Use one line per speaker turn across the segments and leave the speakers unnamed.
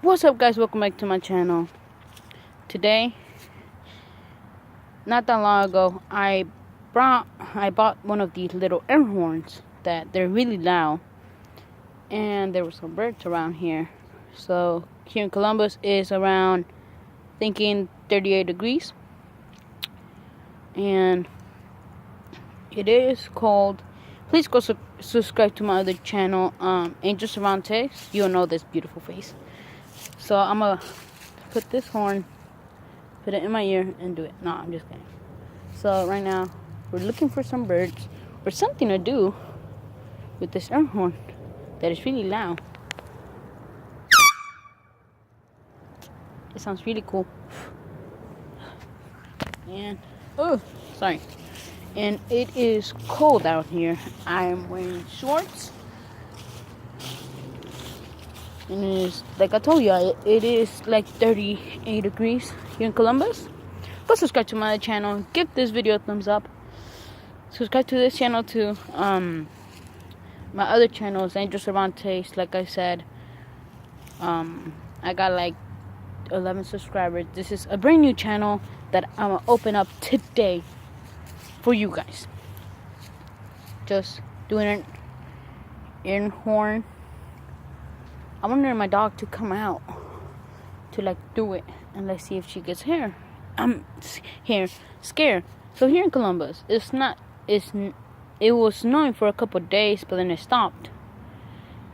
What's up, guys? Welcome back to my channel. Today, not that long ago, I bought one of these little air horns that they're really loud, and there were some birds around here. So here in Columbus is around, thinking 38 degrees, and it is cold. Please go subscribe to my other channel, Angel Cervantes. You'll know this beautiful face. So I'm gonna put this horn, put it in my ear, and do it. No, I'm just kidding. So right now, we're looking for some birds or something to do with this air horn that is really loud. It sounds really cool. And sorry. And it is cold out here. I am wearing shorts. And it is, like I told you, it is like 38 degrees here in Columbus. But subscribe to my other channel. Give this video a thumbs up. Subscribe to this channel too. My other channel is Angel Cervantes. Like I said, I got like 11 subscribers. This is a brand new channel that I'm gonna open up today for you guys. Just doing an air horn. I wanted my dog to come out to like do it, and let's see if she gets here. I'm scared. So here in Columbus, it was snowing for a couple of days, but then it stopped.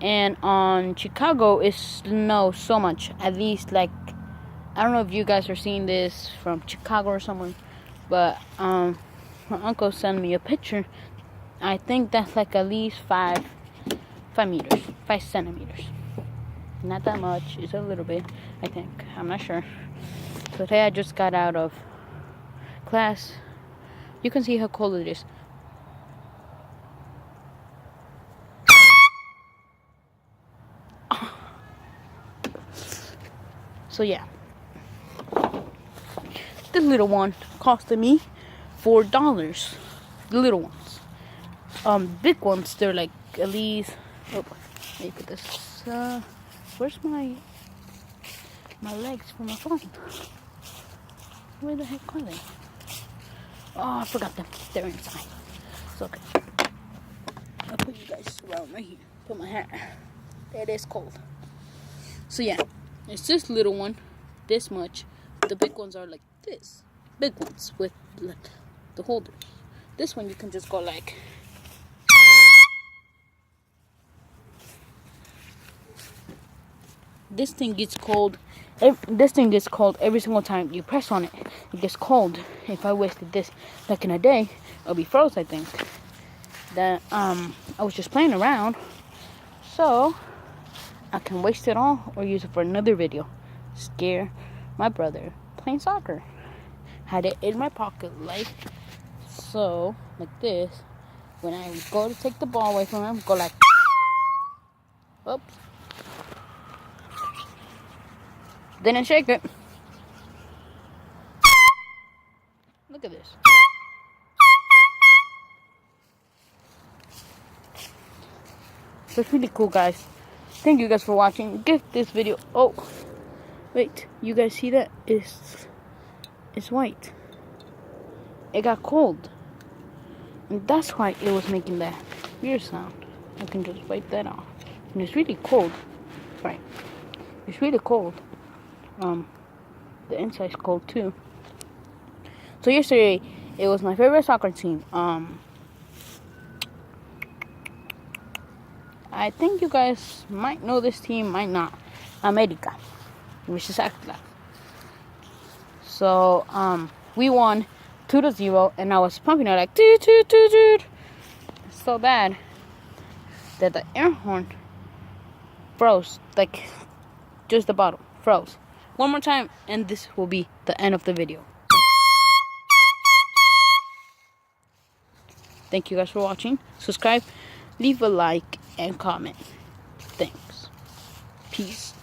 And on Chicago, it snows so much. At least, like, I don't know if you guys are seeing this from Chicago or somewhere, but my uncle sent me a picture. I think that's like at least 5 centimeters. Not that much. It's a little bit, I think. I'm not sure. So today I just got out of class. You can see how cold it is. So yeah. This little one costed me $4. The little ones. Big ones, they're like at least, let me put this, where's my legs for my phone? Where the heck are they? Oh, I forgot them. They're inside. It's okay. I'll put you guys around right here. Put my hat. It is cold. So yeah, it's this little one, this much. The big ones are like this. Big ones with like the holders. This one you can just go like. This thing gets cold. This thing gets cold every single time you press on it. It gets cold. If I wasted this like in a day, it'll be froze. I think. That I was just playing around, so I can waste it all or use it for another video. Scare my brother playing soccer. Had it in my pocket like so, like this. When I go to take the ball away from him, go like. Oops. Didn't shake it. Look at this. That's really cool, guys. Thank you guys for watching. Give this video. Oh, wait. You guys see that? It's white. It got cold. And that's why it was making that weird sound. I can just wipe that off. And it's really cold. Right. It's really cold. The inside's cold too. So yesterday, it was my favorite soccer team. I think you guys might know this team, might not. America, which is Atlas. So, we won 2-0, and I was pumping it like toot toot toot toot. So bad that the air horn froze, like just the bottom froze. One more time, and this will be the end of the video. Thank you guys for watching. Subscribe, leave a like, and comment. Thanks. Peace.